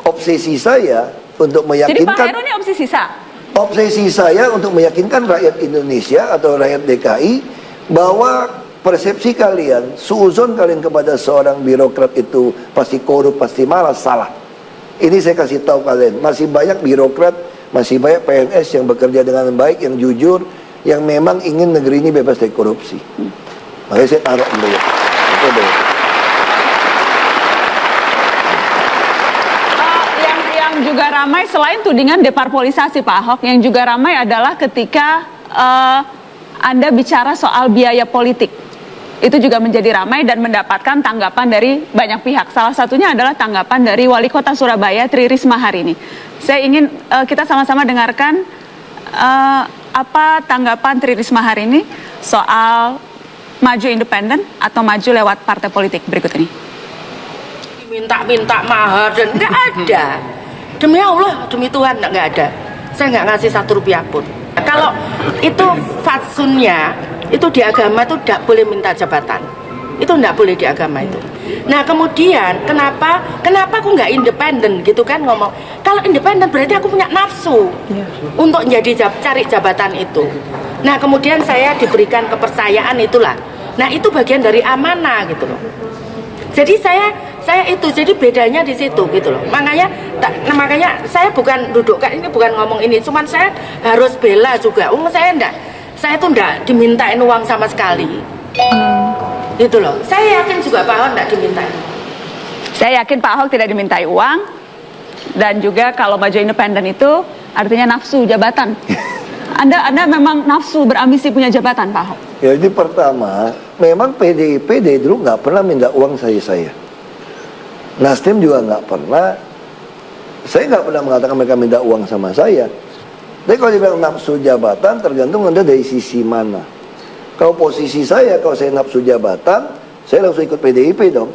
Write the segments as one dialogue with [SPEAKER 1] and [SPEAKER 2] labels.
[SPEAKER 1] obsesi saya untuk
[SPEAKER 2] Jadi Pak
[SPEAKER 1] meyakinkan.
[SPEAKER 2] Heru ini opsi sisa.
[SPEAKER 1] Obsesi saya untuk meyakinkan rakyat Indonesia atau rakyat DKI bahwa persepsi kalian, suuzon kalian kepada seorang birokrat itu pasti korup, pasti malas, salah. Ini saya kasih tahu kalian, masih banyak birokrat, masih banyak PNS yang bekerja dengan baik, yang jujur, yang memang ingin negeri ini bebas dari korupsi. Makanya saya taruh dulu. Itu dulu.
[SPEAKER 2] Yang juga ramai selain tudingan deparpolisasi Pak Ahok, yang juga ramai adalah ketika Anda bicara soal biaya politik. Itu juga menjadi ramai dan mendapatkan tanggapan dari banyak pihak. Salah satunya adalah tanggapan dari Wali Kota Surabaya, Tri Risma hari ini. Saya ingin kita sama-sama dengarkan apa tanggapan Tri Risma hari ini soal maju independen atau maju lewat partai politik berikut ini.
[SPEAKER 3] Minta-minta mahar dan nggak ada. Demi Allah, demi Tuhan nggak ada. Saya nggak ngasih 1 rupiah pun. Kalau itu fatsunnya, itu di agama itu tidak boleh minta jabatan. Itu tidak boleh di agama itu. Nah kemudian kenapa aku nggak independen gitu kan ngomong. Kalau independen berarti aku punya nafsu untuk cari jabatan itu. Nah kemudian saya diberikan kepercayaan itulah. Nah itu bagian dari amanah gitu loh. Jadi saya itu, jadi bedanya di situ gitu loh. Makanya saya bukan dudukkan ini, bukan ngomong ini, cuman saya harus bela juga. Saya tuh enggak dimintain uang sama sekali. Gitu loh. Saya yakin juga Pak Ahok enggak dimintain.
[SPEAKER 2] Saya yakin Pak Ahok tidak dimintai uang, dan juga kalau maju independen itu artinya nafsu jabatan. Anda memang nafsu berambisi punya jabatan Pak Ahok.
[SPEAKER 1] Ya, jadi pertama, memang PDIP dari dulu nggak pernah minta uang saya. Nasdem juga nggak pernah. Saya nggak pernah mengatakan mereka minta uang sama saya. Tapi kalau dibilang nafsu jabatan, tergantung Anda dari sisi mana. Kalau posisi saya, kalau saya nafsu jabatan, saya langsung ikut PDIP dong.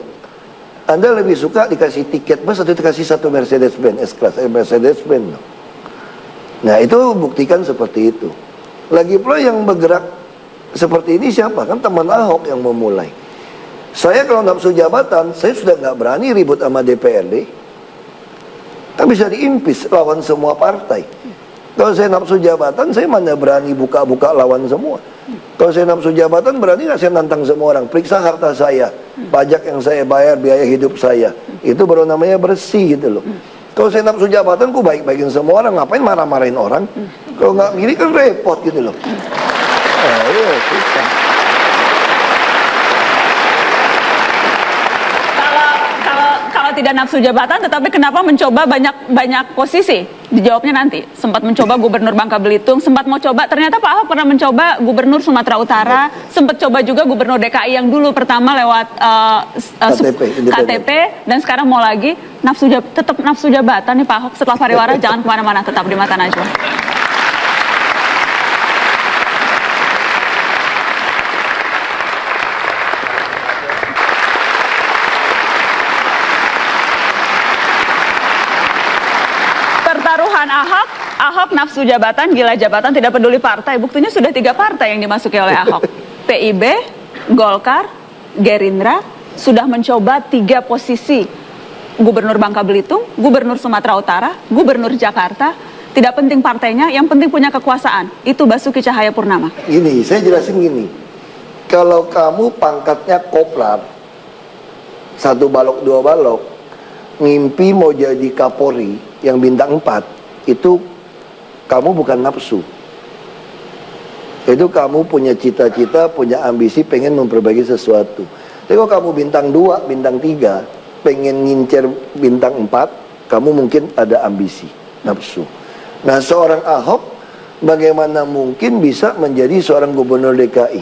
[SPEAKER 1] Anda lebih suka dikasih tiket bus atau dikasih 1 Mercedes-Benz S-Class, Mercedes-Benz dong. Nah itu buktikan seperti itu. Lagi pula yang bergerak seperti ini siapa? Kan teman Ahok yang memulai. Saya kalau nafsu jabatan, saya sudah nggak berani ribut sama DPRD. Kan bisa diimpis lawan semua partai. Kalau saya nafsu jabatan, saya mana berani buka-buka lawan semua. Kalau saya nafsu jabatan, berani nggak saya nantang semua orang? Periksa harta saya, pajak yang saya bayar, biaya hidup saya. Itu baru namanya bersih gitu loh. Kalau saya nafsu jabatan, ku baik-baikin semua orang. Ngapain marah-marahin orang? Kalau nggak gini kan repot gitu loh. Iya, susah.
[SPEAKER 2] Kalau tidak nafsu jabatan, tetapi kenapa mencoba banyak posisi? Dijawabnya nanti. Sempat mencoba Gubernur Bangka Belitung, sempat mau coba, ternyata Pak Ahok pernah mencoba Gubernur Sumatera Utara, sempat coba juga Gubernur DKI yang dulu pertama lewat KTP, dan sekarang mau lagi tetap nafsu jabatan nih Pak Ahok. Setelah Pariwara jangan kemana-mana, tetap di Mata Najwa. Pertaruhan Ahok nafsu jabatan, gila jabatan, tidak peduli partai. Buktinya sudah 3 partai yang dimasuki oleh Ahok. PIB, Golkar, Gerindra sudah mencoba 3 posisi. Gubernur Bangka Belitung, Gubernur Sumatera Utara, Gubernur Jakarta. Tidak penting partainya, yang penting punya kekuasaan. Itu Basuki Cahayapurnama.
[SPEAKER 1] Ini saya jelasin gini. Kalau kamu pangkatnya koplar, 1 balok 2 balok, ngimpi mau jadi Kapolri yang bintang 4, itu kamu bukan nafsu. Itu kamu punya cita-cita, punya ambisi, pengen memperbaiki sesuatu. Tapi kalau kamu bintang 2, bintang 3, pengen ngincer bintang 4, kamu mungkin ada ambisi, nafsu. Nah seorang Ahok bagaimana mungkin bisa menjadi seorang gubernur DKI?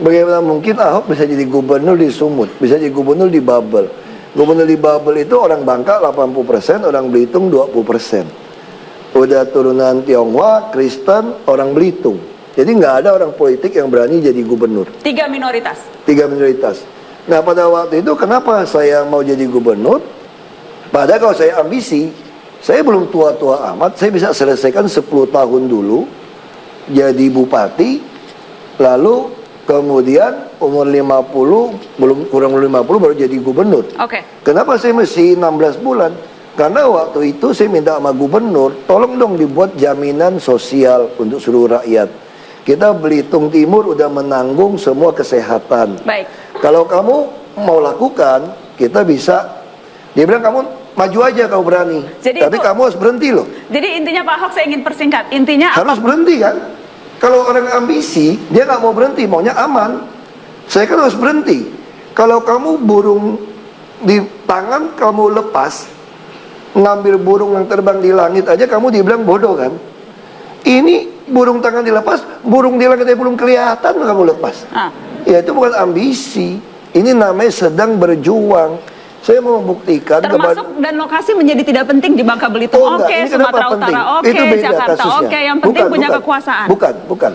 [SPEAKER 1] Bagaimana mungkin Ahok bisa jadi gubernur di Sumut, bisa jadi gubernur di Babel? Gubernur di Babel itu orang Bangka 80%, orang Belitung 20%. Udah turunan Tionghoa, Kristen, orang Belitung. Jadi nggak ada orang politik yang berani jadi gubernur.
[SPEAKER 2] 3 minoritas.
[SPEAKER 1] 3 minoritas. Nah pada waktu itu kenapa saya mau jadi gubernur? Padahal kalau saya ambisi, saya belum tua-tua amat, saya bisa selesaikan 10 tahun dulu jadi bupati, lalu kemudian umur 50, kurang 50 baru jadi gubernur.
[SPEAKER 2] Oke.
[SPEAKER 1] Kenapa saya mesti 16 bulan? Karena waktu itu saya minta sama gubernur, tolong dong dibuat jaminan sosial untuk seluruh rakyat. Kita Belitung Timur udah menanggung semua kesehatan.
[SPEAKER 2] Baik.
[SPEAKER 1] Kalau kamu mau lakukan, kita bisa. Dia bilang kamu maju aja kalau berani.
[SPEAKER 2] Jadi
[SPEAKER 1] Tapi
[SPEAKER 2] itu-
[SPEAKER 1] kamu harus berhenti loh.
[SPEAKER 2] Jadi intinya Pak Ahok, saya ingin persingkat. Intinya
[SPEAKER 1] Harus berhenti kan? Kalau orang ambisi, dia nggak mau berhenti, maunya aman. Saya kan harus berhenti. Kalau kamu burung di tangan kamu lepas, ngambil burung yang terbang di langit aja kamu dibilang bodoh kan? Ini burung tangan dilepas, burung di langit aja belum kelihatan kamu lepas.
[SPEAKER 2] Ah.
[SPEAKER 1] Ya itu bukan ambisi. Ini namanya sedang berjuang. Saya mau membuktikan
[SPEAKER 2] termasuk dan lokasi menjadi tidak penting di Bangka Belitung.
[SPEAKER 1] Oh, enggak.
[SPEAKER 2] Oke,
[SPEAKER 1] Ini kenapa
[SPEAKER 2] Sumatera
[SPEAKER 1] penting?
[SPEAKER 2] Utara. Oke,
[SPEAKER 1] Itu beda
[SPEAKER 2] Jakarta.
[SPEAKER 1] kasusnya.
[SPEAKER 2] Oke, yang penting punya kekuasaan.
[SPEAKER 1] Bukan.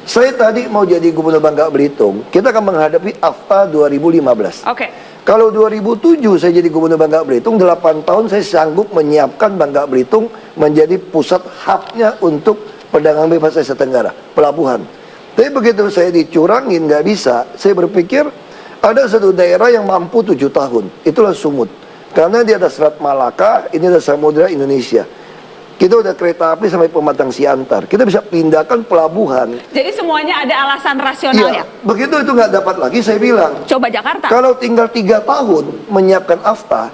[SPEAKER 1] Saya tadi mau jadi gubernur Bangka Belitung. Kita akan menghadapi AFTA 2015.
[SPEAKER 2] Oke.
[SPEAKER 1] Kalau 2007 saya jadi gubernur Bangka Belitung, 8 tahun saya sanggup menyiapkan Bangka Belitung menjadi pusat hubnya untuk perdagangan bebas Asia Tenggara, pelabuhan. Tapi begitu saya dicurangin, nggak bisa, saya berpikir ada satu daerah yang mampu 7 tahun, itulah Sumut. Karena dia ada Selat Malaka, ini ada Samudra Indonesia. Kita udah kereta api sampai Pematang Siantar. Kita bisa pindahkan pelabuhan.
[SPEAKER 2] Jadi semuanya ada alasan rasionalnya.
[SPEAKER 1] Iya, begitu itu nggak dapat lagi, saya bilang.
[SPEAKER 2] Coba Jakarta.
[SPEAKER 1] Kalau tinggal 3 tahun menyiapkan AFTA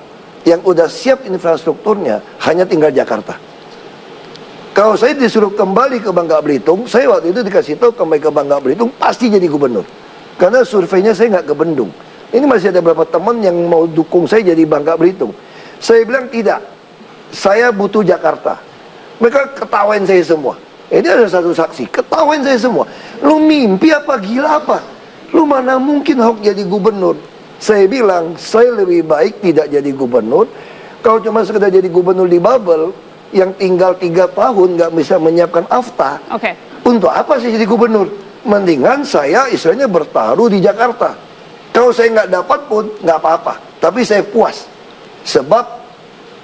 [SPEAKER 1] yang udah siap infrastrukturnya, hanya tinggal Jakarta. Kalau saya disuruh kembali ke Bangka Belitung, saya waktu itu dikasih tahu kembali ke Bangka Belitung pasti jadi gubernur. Karena surveinya saya nggak ke Bendung. Ini masih ada beberapa teman yang mau dukung saya jadi Bangka Belitung. Saya bilang tidak, saya butuh Jakarta. Mereka ketawain saya semua. Ini ada satu saksi, ketawain saya semua. Lu mimpi apa, gila apa? Lu mana mungkin Ahok jadi gubernur? Saya bilang, saya lebih baik tidak jadi gubernur. Kalau cuma sekedar jadi gubernur di bubble, yang tinggal 3 tahun nggak bisa menyiapkan AFTA.
[SPEAKER 2] Oke.
[SPEAKER 1] Untuk apa sih jadi gubernur? Mendingan saya istilahnya bertaruh di Jakarta. Kalau saya nggak dapat pun nggak apa-apa. Tapi saya puas. Sebab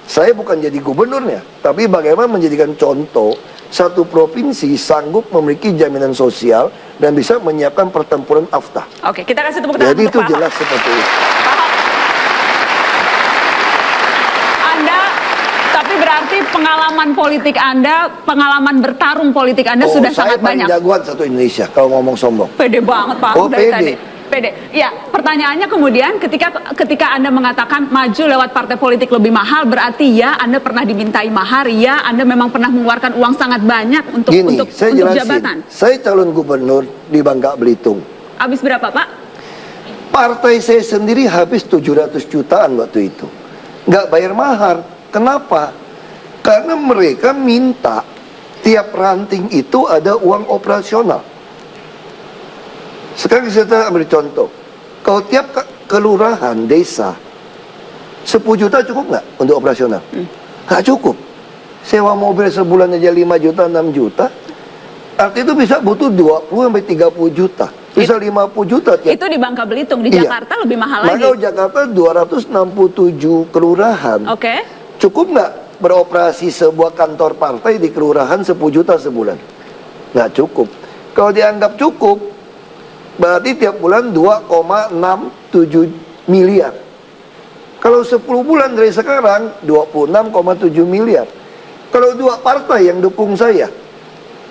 [SPEAKER 1] saya bukan jadi gubernurnya, tapi bagaimana menjadikan contoh satu provinsi sanggup memiliki jaminan sosial dan bisa menyiapkan pertempuran AFTA.
[SPEAKER 2] Oke, kita kasih tepuk tangan
[SPEAKER 1] Jadi
[SPEAKER 2] untuk
[SPEAKER 1] itu
[SPEAKER 2] Pak Ahok.
[SPEAKER 1] jelas seperti itu.
[SPEAKER 2] Pak Ahok. Anda, tapi berarti pengalaman politik Anda, pengalaman bertarung politik Anda sudah sangat
[SPEAKER 1] saya paling
[SPEAKER 2] banyak.
[SPEAKER 1] jagoan satu Indonesia kalau ngomong sombong.
[SPEAKER 2] Pede banget Pak Ahok
[SPEAKER 1] Oh,
[SPEAKER 2] dari
[SPEAKER 1] pede.
[SPEAKER 2] tadi. Pede. Ya, pertanyaannya kemudian ketika Anda mengatakan maju lewat partai politik lebih mahal, berarti ya Anda pernah dimintai mahar, ya Anda memang pernah mengeluarkan uang sangat banyak untuk
[SPEAKER 1] Gini,
[SPEAKER 2] untuk
[SPEAKER 1] saya
[SPEAKER 2] untuk
[SPEAKER 1] jelasin.
[SPEAKER 2] jabatan.
[SPEAKER 1] Saya calon gubernur di Bangka Belitung.
[SPEAKER 2] Habis berapa, Pak?
[SPEAKER 1] Partai saya sendiri habis 700 jutaan waktu itu. Nggak bayar mahar. Kenapa? Karena mereka minta tiap ranting itu ada uang operasional. Sekarang kita ambil contoh. Kalau tiap kelurahan, desa, 10 juta cukup nggak untuk operasional? Nggak cukup. Sewa mobil sebulan aja 5 juta, 6 juta. Artinya itu bisa butuh 20 sampai 30 juta. Bisa 50 juta tiap.
[SPEAKER 2] Itu di Bangka Belitung, di
[SPEAKER 1] Iya.
[SPEAKER 2] Jakarta lebih mahal lagi.
[SPEAKER 1] Maka Jakarta 267 kelurahan.
[SPEAKER 2] Oke.
[SPEAKER 1] Cukup nggak beroperasi sebuah kantor partai di kelurahan 10 juta sebulan? Nggak cukup. Kalau dianggap cukup, berarti tiap bulan 2,67 miliar. Kalau 10 bulan dari sekarang, 26,7 miliar. Kalau dua partai yang dukung saya,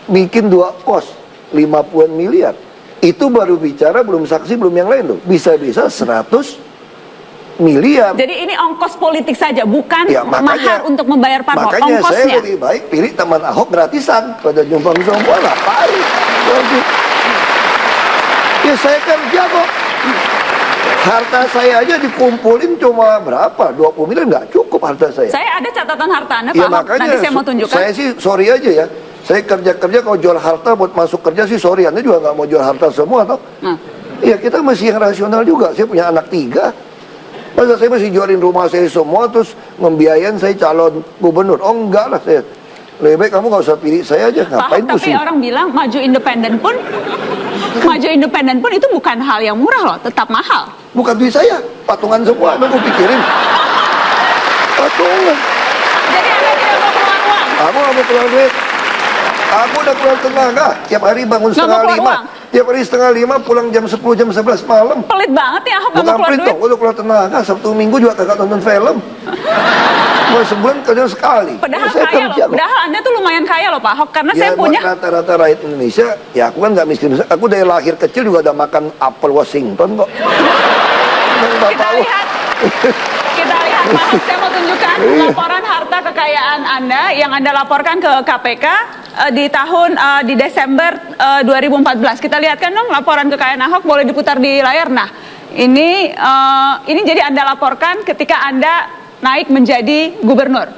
[SPEAKER 1] bikin 2 pos, 50-an miliar. Itu baru bicara, belum saksi, belum yang lain loh. Bisa-bisa 100 miliar.
[SPEAKER 2] Jadi ini ongkos politik saja, bukan
[SPEAKER 1] Ya,
[SPEAKER 2] mahar untuk membayar parpol,
[SPEAKER 1] makanya saya
[SPEAKER 2] ongkosnya.
[SPEAKER 1] lebih baik pilih teman Ahok gratisan pada nyumbang semua ngapain. Ya saya kerja kok. Harta saya aja dikumpulin cuma berapa? 20 miliar nggak cukup harta saya.
[SPEAKER 2] Saya ada catatan harta Anda, Pak
[SPEAKER 1] Ya
[SPEAKER 2] Ahok.
[SPEAKER 1] makanya
[SPEAKER 2] Nanti saya mau tunjukkan.
[SPEAKER 1] saya sih sorry aja ya. Saya kerja-kerja kalau jual harta buat masuk kerja sih sorry. Anda juga nggak mau jual harta semua toh.
[SPEAKER 2] Nah.
[SPEAKER 1] Iya kita masih yang rasional juga. Saya punya anak 3. Masa saya masih jualin rumah saya semua terus membiayain saya calon gubernur? Oh enggak lah saya. Lebih baik kamu nggak usah pilih saya aja.
[SPEAKER 2] Pak Ahok,
[SPEAKER 1] Ngapain
[SPEAKER 2] tapi
[SPEAKER 1] pusing?
[SPEAKER 2] orang bilang maju independen pun itu bukan hal yang murah loh, tetap mahal.
[SPEAKER 1] Bukan duit saya, patungan semua. Anda gue pikirin. Patungan.
[SPEAKER 2] Jadi Anda tidak mau keluar uang.
[SPEAKER 1] Aku nggak mau keluar duit. Aku udah keluar tenaga. Tiap hari bangun
[SPEAKER 2] Nggak mau
[SPEAKER 1] setengah
[SPEAKER 2] keluar
[SPEAKER 1] 5.
[SPEAKER 2] uang?
[SPEAKER 1] Tiap hari setengah 5 pulang jam 10, jam 11 malam.
[SPEAKER 2] Pelit banget ya Ahok, nggak mau
[SPEAKER 1] Bukan
[SPEAKER 2] keluar
[SPEAKER 1] pelit
[SPEAKER 2] duit.
[SPEAKER 1] dong, gue udah keluar tenaga. Sabtu Minggu juga kagak nonton film. Cuma sebulan kerja sekali.
[SPEAKER 2] Padahal
[SPEAKER 1] Saya
[SPEAKER 2] kaya loh.
[SPEAKER 1] kerja kok.
[SPEAKER 2] Padahal Anda tuh lumayan kaya loh Pak Ahok. Karena saya
[SPEAKER 1] Ya,
[SPEAKER 2] punya...
[SPEAKER 1] buat rata-rata rakyat Indonesia, ya aku kan nggak miskin. Aku dari lahir kecil juga udah makan apel Washington kok.
[SPEAKER 2] Kita lihat Pak Ahok, saya mau tunjukkan laporan harta kekayaan Anda yang Anda laporkan ke KPK di Desember 2014. Kita lihatkan dong laporan kekayaan Ahok, boleh diputar di layar. Nah, ini jadi Anda laporkan ketika Anda naik menjadi gubernur.